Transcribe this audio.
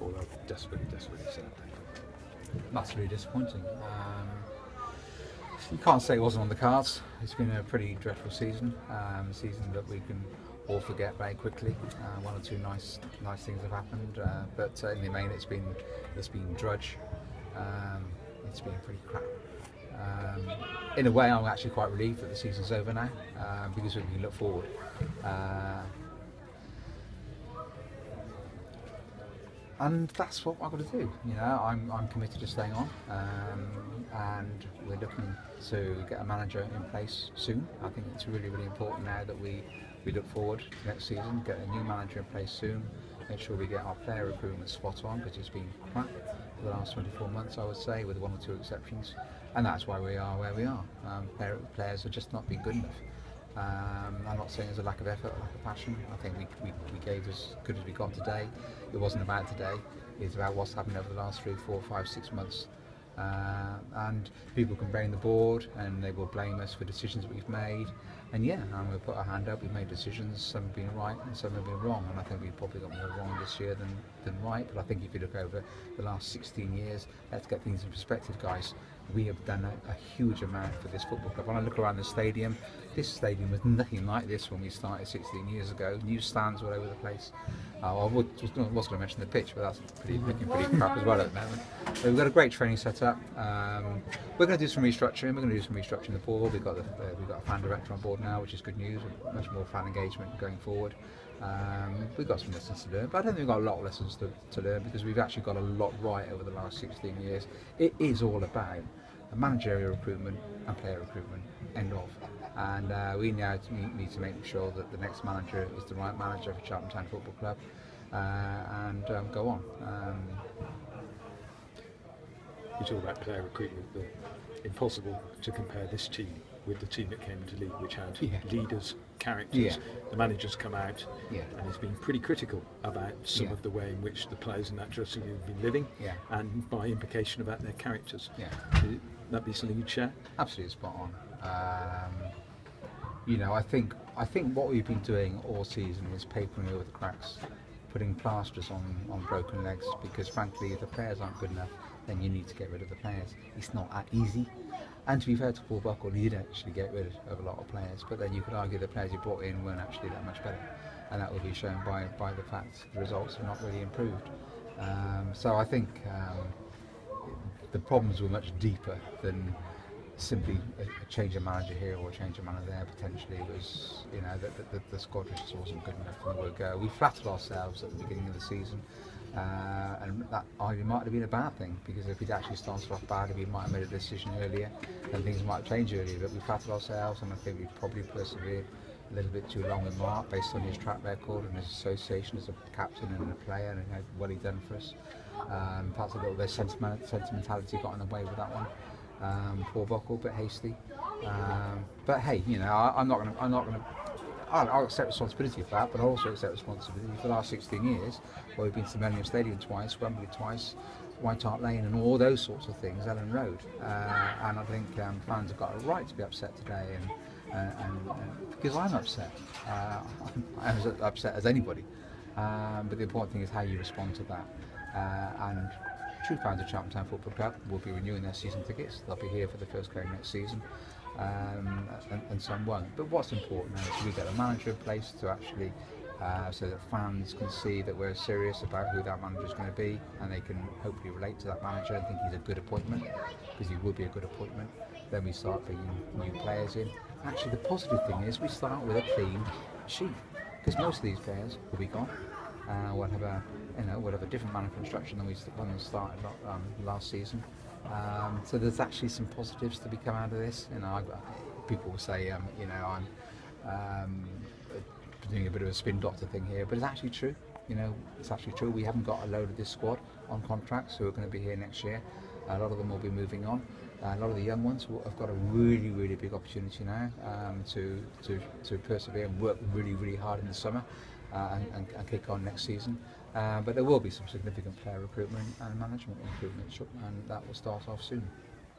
footballer. Desperately sad. Massively disappointing. You can't say it wasn't on the cards. It's been a pretty dreadful season, a season that we can all forget very quickly. One or two nice things have happened, but in the main it's been drudge. It's been pretty crap. In a way, I'm actually quite relieved that the season's over now, because we can look forward. And that's what I've got to do. You know, I'm committed to staying on, and we're looking to get a manager in place soon. I think it's really important now that we look forward to next season, get a new manager in place soon, make sure we get our player recruitment spot on, because it's been crap for the last 24 months, I would say, with one or two exceptions, and that's why we are where we are. Players have just not been good enough. I'm not saying there's a lack of effort, a lack of passion. I think we gave as good as we got today. It wasn't about today, it's about what's happened over the last 3, 4, 5, 6 months. And people can blame the board and they will blame us for decisions that we've made. And yeah, I'm going to put our hand up, we've made decisions, some have been right and some have been wrong. And I think we've probably got more wrong this year than right. But I think if you look over the last 16 years, let's get things in perspective, guys. We have done a huge amount for this football club. When I look around the stadium, this stadium was nothing like this when we started 16 years ago. New stands all over the place. I was going to mention the pitch, but that's looking pretty crap as well at the moment. So we've got a great training set up. We're going to do some restructuring. We're going to do some restructuring the board. We've got a fan director on board now, which is good news. Much more fan engagement going forward. We've got some lessons to learn, but I don't think we've got a lot of lessons to learn, because we've actually got a lot right over the last 16 years. It is all about managerial recruitment and player recruitment, end of. And we now need to make sure that the next manager is the right manager for Cheltenham Town Football Club, and go on. You talk about player recruitment, but impossible to compare this team with the team that came into league, which had leaders, characters. The manager's come out and has been pretty critical about some of the way in which the players in that dressing room have been living, and by implication about their characters. Would that be something you'd share? Absolutely spot on. You know, I think what we've been doing all season is papering over the cracks, putting plasters on broken legs, because frankly, if the players aren't good enough, then you need to get rid of the players. It's not that easy. And to be fair to Paul Buckle, he did actually get rid of a lot of players, but then you could argue the players he brought in weren't actually that much better, and that will be shown by the fact the results have not really improved. So I think the problems were much deeper than simply a change of manager here or a change of manager there. Potentially it was, you know, that the squad just wasn't good enough from the word go. We flattered ourselves at the beginning of the season, and that arguably might have been a bad thing, because if we'd actually started off badly, we might have made a decision earlier and things might have changed earlier. But we flattered ourselves, and I think we probably persevered a little bit too long with Mark, based on his track record and his association as a captain and a player, and how well he'd done for us. Perhaps a little bit of sentimentality got in the way with that one. Poor Buckle, a bit hasty. But hey, you know, I'll accept responsibility for that, but I also accept responsibility for the last 16 years, where we've been to Millennium Stadium twice, Wembley twice, White Hart Lane, and all those sorts of things, Ellen Road. And I think fans have got a right to be upset today, and because I'm upset. I'm as upset as anybody. But the important thing is how you respond to that. And true fans of Cheltenham Town Football Club will be renewing their season tickets. They'll be here for the first game next season, and some won't. But what's important now is we get a manager in place to actually, so that fans can see that we're serious about who that manager is going to be, and they can hopefully relate to that manager and think he's a good appointment, because he will be a good appointment. Then we start bringing new players in. Actually, the positive thing is we start with a clean sheet, because most of these players will be gone. We'll have a different manner of construction than we started last season. So there's actually some positives to be come out of this. You know, people will say, you know, I'm doing a bit of a spin doctor thing here, but it's actually true. You know, it's actually true. We haven't got a load of this squad on contracts who are going to be here next year. A lot of them will be moving on. A lot of the young ones have got a really big opportunity now to persevere and work really hard in the summer. And kick on next season, but there will be some significant player recruitment and management recruitment, and that will start off soon.